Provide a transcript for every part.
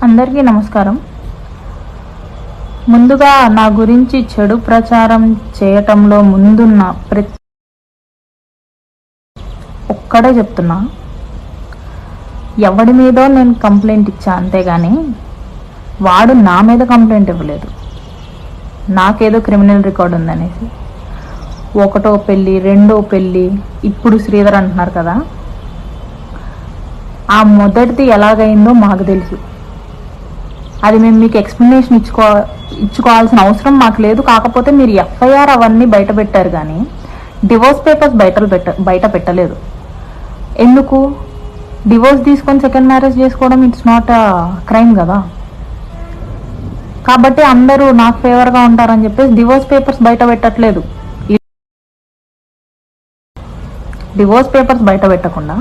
అందరికీ నమస్కారం. ముందుగా నా గురించి చెడు ప్రచారం చేయటంలో ముందున్న ప్రతి ఒక్కడే చెప్తున్నా, ఎవడి మీదో నేను కంప్లైంట్ ఇచ్చా, అంతేగాని వాడు నా మీద కంప్లైంట్ ఇవ్వలేదు. నాకేదో క్రిమినల్ రికార్డ్ ఉందనేసి ఒకటో పెళ్ళి, రెండో పెళ్ళి, ఇప్పుడు శ్రీధర్ అంటున్నారు కదా, ఆ మొదటిది ఎలాగైందో మాకు తెలుసు. అది మేము మీకు ఎక్స్ప్లెనేషన్ ఇచ్చుకోవాల్సిన అవసరం మాకు లేదు. కాకపోతే మీరు ఎఫ్ఐఆర్ అవన్నీ బయట పెట్టారు, కానీ డివోర్స్ పేపర్స్ బయట పెట్టలేదు. ఎందుకు? డివోర్స్ తీసుకొని సెకండ్ మ్యారేజ్ చేసుకోవడం ఇట్స్ నాట్ అ క్రైమ్ కదా. కాబట్టి అందరూ నాకు ఫేవర్గా ఉంటారని చెప్పేసి డివోర్స్ పేపర్స్ బయట పెట్టట్లేదు. డివోర్స్ పేపర్స్ బయట పెట్టకుండా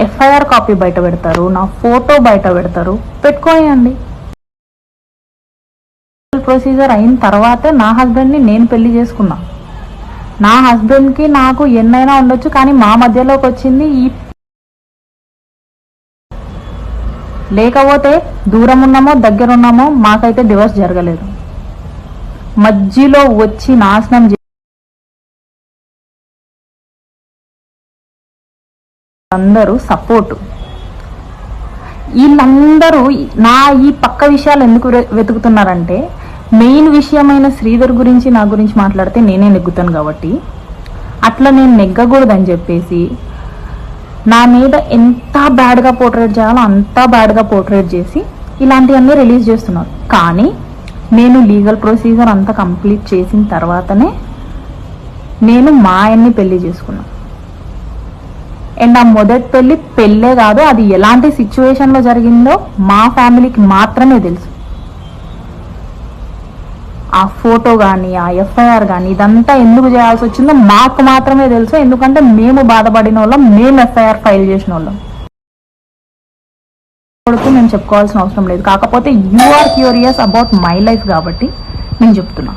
ఎఫ్ఐఆర్ కాపీ బయట పెడతారు, నా ఫోటో బయట పెడతారు. పెట్టుకోయండి. ప్రొసీజర్ అయిన తర్వాతే నా హస్బెండ్ని నేను పెళ్లి చేసుకున్నా. నా హస్బెండ్కి నాకు ఎన్నైనా ఉండొచ్చు, కానీ మా మధ్యలోకి వచ్చింది ఈ. లేకపోతే దూరం ఉన్నామో దగ్గర ఉన్నామో మాకైతే డివోర్స్ జరగలేదు. మధ్యలో వచ్చి నాశనం అందరూ సపోర్టు. వీళ్ళందరూ నా ఈ పక్క విషయాలు ఎందుకు వెతుకుతున్నారంటే, మెయిన్ విషయమైన శ్రీధర్ గురించి నా గురించి మాట్లాడితే నేనే నెగ్గుతాను కాబట్టి, అట్లా నేను నెగ్గకూడదని చెప్పేసి నా మీద ఎంత బ్యాడ్గా పోర్ట్రేట్ చేయాలో అంత బ్యాడ్గా పోర్ట్రేట్ చేసి ఇలాంటివన్నీ రిలీజ్ చేస్తున్నారు. కానీ నేను లీగల్ ప్రొసీజర్ అంతా కంప్లీట్ చేసిన తర్వాతనే నేను మా ఆయన్ని పెళ్లి చేసుకున్నాను. అండ్ ఆ మొదటి పెళ్ళే కాదు, అది ఎలాంటి సిచ్యువేషన్లో జరిగిందో మా ఫ్యామిలీకి మాత్రమే తెలుసు. ఆ ఫోటో కానీ ఆ ఎఫ్ఐఆర్ కానీ ఇదంతా ఎందుకు చేయాల్సి వచ్చిందో మాకు మాత్రమే తెలుసు. ఎందుకంటే మేము బాధపడిన వాళ్ళం, మేము ఎఫ్ఐఆర్ ఫైల్ చేసిన వాళ్ళం. నేను చెప్పుకోవాల్సిన అవసరం లేదు. కాకపోతే you are curious about my life కాబట్టి నేను చెప్తున్నా.